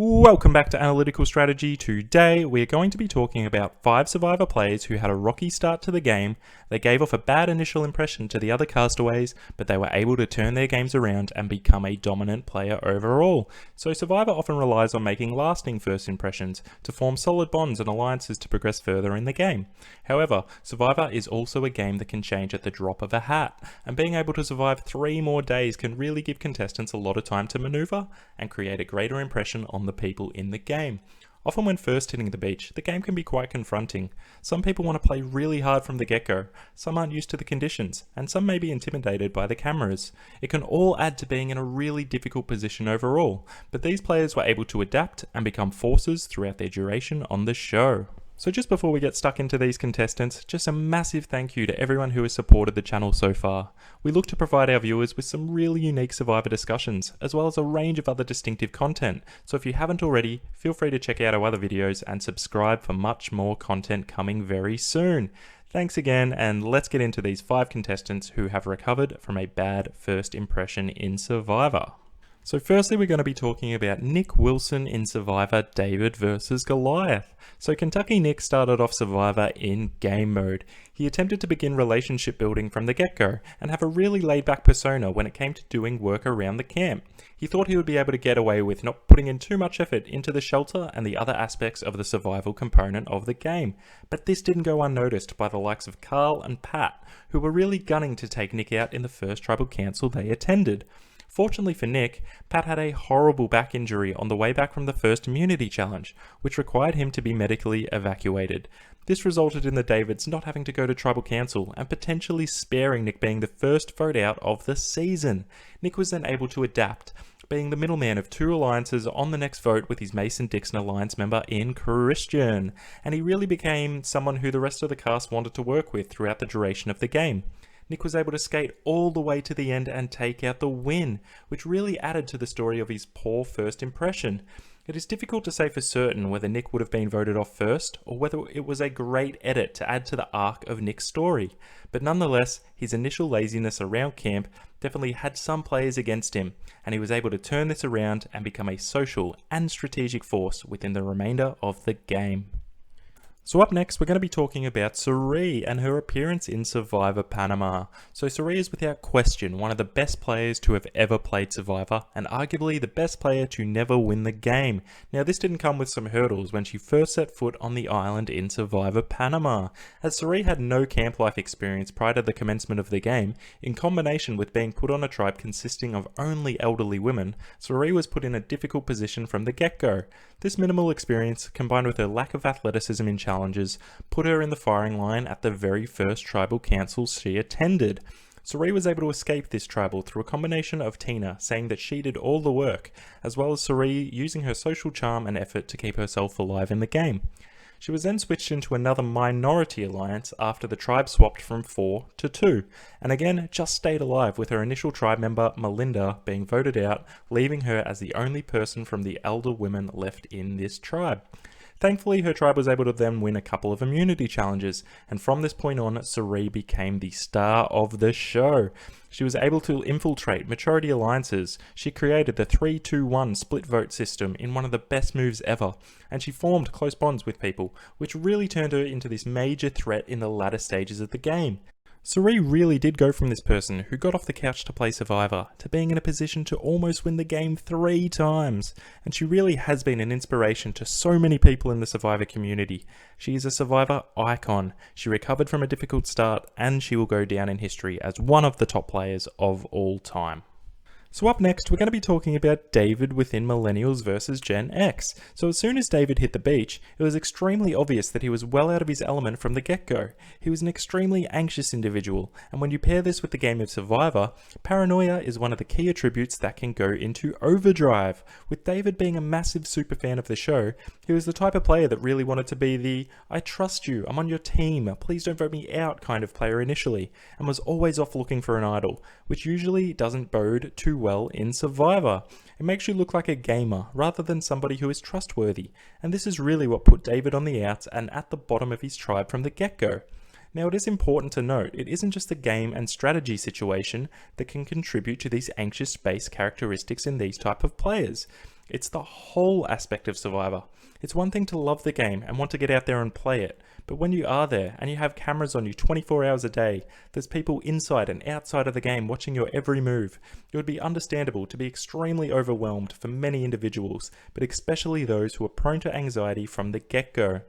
Welcome back to Analytical Strategy. Today we are going to be talking about 5 Survivor players who had a rocky start to the game. They gave off a bad initial impression to the other castaways, but they were able to turn their games around and become a dominant player overall. So Survivor often relies on making lasting first impressions to form solid bonds and alliances to progress further in the game. However, Survivor is also a game that can change at the drop of a hat, and being able to survive 3 more days can really give contestants a lot of time to maneuver and create a greater impression on the people in the game. Often when first hitting the beach, the game can be quite confronting. Some people want to play really hard from the get-go, some aren't used to the conditions, and some may be intimidated by the cameras. It can all add to being in a really difficult position overall, but these players were able to adapt and become forces throughout their duration on the show. So just before we get stuck into these contestants, just a massive thank you to everyone who has supported the channel so far. We look to provide our viewers with some really unique Survivor discussions, as well as a range of other distinctive content, so if you haven't already, feel free to check out our other videos and subscribe for much more content coming very soon. Thanks again, and let's get into these 5 contestants who have recovered from a bad first impression in Survivor. So firstly, we're going to be talking about Nick Wilson in Survivor David vs Goliath. So Kentucky Nick started off Survivor in game mode. He attempted to begin relationship building from the get-go and have a really laid-back persona when it came to doing work around the camp. He thought he would be able to get away with not putting in too much effort into the shelter and the other aspects of the survival component of the game. But this didn't go unnoticed by the likes of Carl and Pat, who were really gunning to take Nick out in the first tribal council they attended. Fortunately for Nick, Pat had a horrible back injury on the way back from the first immunity challenge, which required him to be medically evacuated. This resulted in the Davids not having to go to tribal council and potentially sparing Nick being the first vote out of the season. Nick was then able to adapt, being the middleman of 2 alliances on the next vote with his Mason-Dixon alliance member in Christian, and he really became someone who the rest of the cast wanted to work with throughout the duration of the game. Nick was able to skate all the way to the end and take out the win, which really added to the story of his poor first impression. It is difficult to say for certain whether Nick would have been voted off first, or whether it was a great edit to add to the arc of Nick's story. But nonetheless, his initial laziness around camp definitely had some players against him, and he was able to turn this around and become a social and strategic force within the remainder of the game. So up next, we're going to be talking about Cirie and her appearance in Survivor Panama. So Cirie is without question one of the best players to have ever played Survivor, and arguably the best player to never win the game. Now this didn't come with some hurdles when she first set foot on the island in Survivor Panama, as Cirie had no camp life experience prior to the commencement of the game. In combination with being put on a tribe consisting of only elderly women, Cirie was put in a difficult position from the get-go. This minimal experience, combined with her lack of athleticism in challenges, put her in the firing line at the very first tribal councils she attended. Cirie was able to escape this tribal through a combination of Tina saying that she did all the work, as well as Cirie using her social charm and effort to keep herself alive in the game. She was then switched into another minority alliance after the tribe swapped from 4 to 2, and again just stayed alive with her initial tribe member Melinda being voted out, leaving her as the only person from the elder women left in this tribe. Thankfully, her tribe was able to then win a couple of immunity challenges, and from this point on, Cirie became the star of the show. She was able to infiltrate majority alliances. She created the 3-2-1 split vote system in one of the best moves ever, and she formed close bonds with people, which really turned her into this major threat in the latter stages of the game. Cirie really did go from this person who got off the couch to play Survivor to being in a position to almost win the game 3 times, and she really has been an inspiration to so many people in the Survivor community. She is a Survivor icon. She recovered from a difficult start, and she will go down in history as one of the top players of all time. So up next, we're going to be talking about David within Millennials versus Gen X. So as soon as David hit the beach, it was extremely obvious that he was well out of his element from the get-go. He was an extremely anxious individual, and when you pair this with the game of Survivor, paranoia is one of the key attributes that can go into overdrive. With David being a massive superfan of the show, he was the type of player that really wanted to be the "I trust you, I'm on your team, please don't vote me out" kind of player initially, and was always off looking for an idol, which usually doesn't bode too well in Survivor. It makes you look like a gamer rather than somebody who is trustworthy, and this is really what put David on the outs and at the bottom of his tribe from the get-go. Now it is important to note, it isn't just the game and strategy situation that can contribute to these anxious base characteristics in these type of players. It's the whole aspect of Survivor. It's one thing to love the game and want to get out there and play it, but when you are there and you have cameras on you 24 hours a day, there's people inside and outside of the game watching your every move, it would be understandable to be extremely overwhelmed for many individuals, but especially those who are prone to anxiety from the get-go.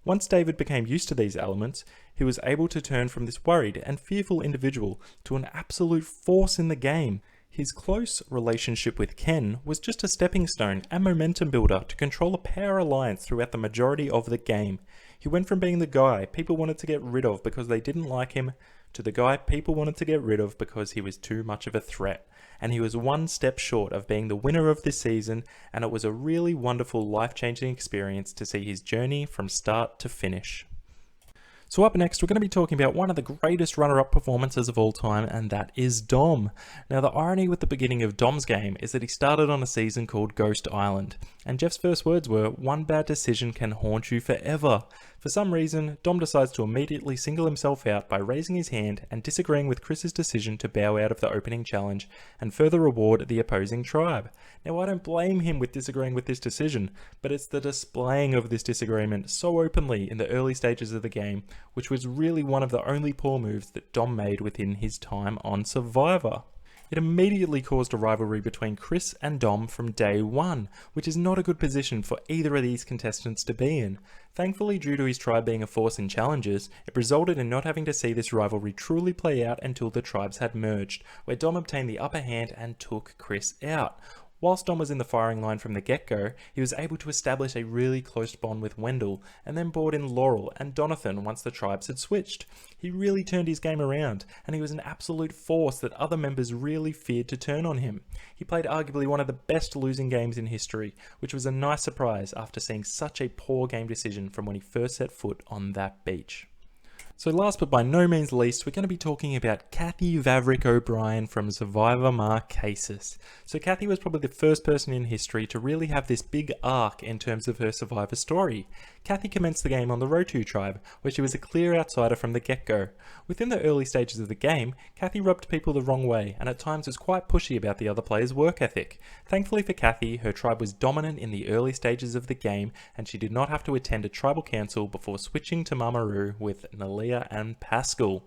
Once David became used to these elements, he was able to turn from this worried and fearful individual to an absolute force in the game. His close relationship with Ken was just a stepping stone and momentum builder to control a power alliance throughout the majority of the game. He went from being the guy people wanted to get rid of because they didn't like him, to the guy people wanted to get rid of because he was too much of a threat. And he was one step short of being the winner of this season, and it was a really wonderful life-changing experience to see his journey from start to finish. So up next, we're going to be talking about one of the greatest runner-up performances of all time, and that is Dom. Now, the irony with the beginning of Dom's game is that he started on a season called Ghost Island, and Jeff's first words were, "One bad decision can haunt you forever." For some reason, Dom decides to immediately single himself out by raising his hand and disagreeing with Chris's decision to bow out of the opening challenge and further reward the opposing tribe. Now, I don't blame him with disagreeing with this decision, but it's the displaying of this disagreement so openly in the early stages of the game, which was really one of the only poor moves that Dom made within his time on Survivor. It immediately caused a rivalry between Chris and Dom from day one, which is not a good position for either of these contestants to be in. Thankfully, due to his tribe being a force in challenges, it resulted in not having to see this rivalry truly play out until the tribes had merged, where Dom obtained the upper hand and took Chris out. Whilst Dom was in the firing line from the get-go, he was able to establish a really close bond with Wendell, and then brought in Laurel and Donathan once the tribes had switched. He really turned his game around, and he was an absolute force that other members really feared to turn on him. He played arguably one of the best losing games in history, which was a nice surprise after seeing such a poor game decision from when he first set foot on that beach. So last but by no means least, we're going to be talking about Kathy Vavrick-O'Brien from Survivor Marquesas. So Kathy was probably the first person in history to really have this big arc in terms of her Survivor story. Kathy commenced the game on the Rotu tribe, where she was a clear outsider from the get-go. Within the early stages of the game, Kathy rubbed people the wrong way and at times was quite pushy about the other players' work ethic. Thankfully for Kathy, her tribe was dominant in the early stages of the game and she did not have to attend a tribal council before switching to Mamaru with Nalia and Pascal.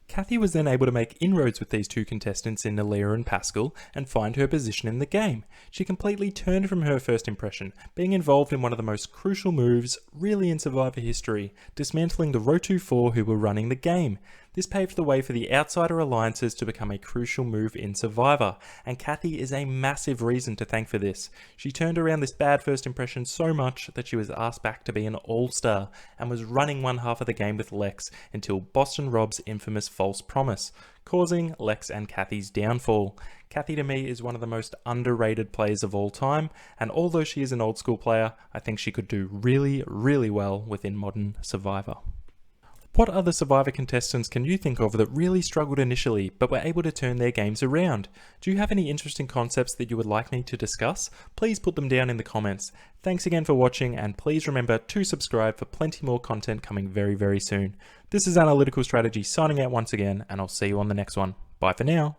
Kathy was then able to make inroads with these two contestants in Nalia and Pascal and find her position in the game. She completely turned from her first impression, being involved in one of the most crucial moves really in Survivor history, dismantling the Rotu 4 who were running the game. This paved the way for the outsider alliances to become a crucial move in Survivor, and Kathy is a massive reason to thank for this. She turned around this bad first impression so much that she was asked back to be an all-star, and was running one half of the game with Lex until Boston Rob's infamous false promise, causing Lex and Kathy's downfall. Kathy to me is one of the most underrated players of all time, and although she is an old school player, I think she could do really, really well within modern Survivor. What other Survivor contestants can you think of that really struggled initially but were able to turn their games around? Do you have any interesting concepts that you would like me to discuss? Please put them down in the comments. Thanks again for watching, and please remember to subscribe for plenty more content coming very, very soon. This is Analytical Strategy signing out once again, and I'll see you on the next one. Bye for now.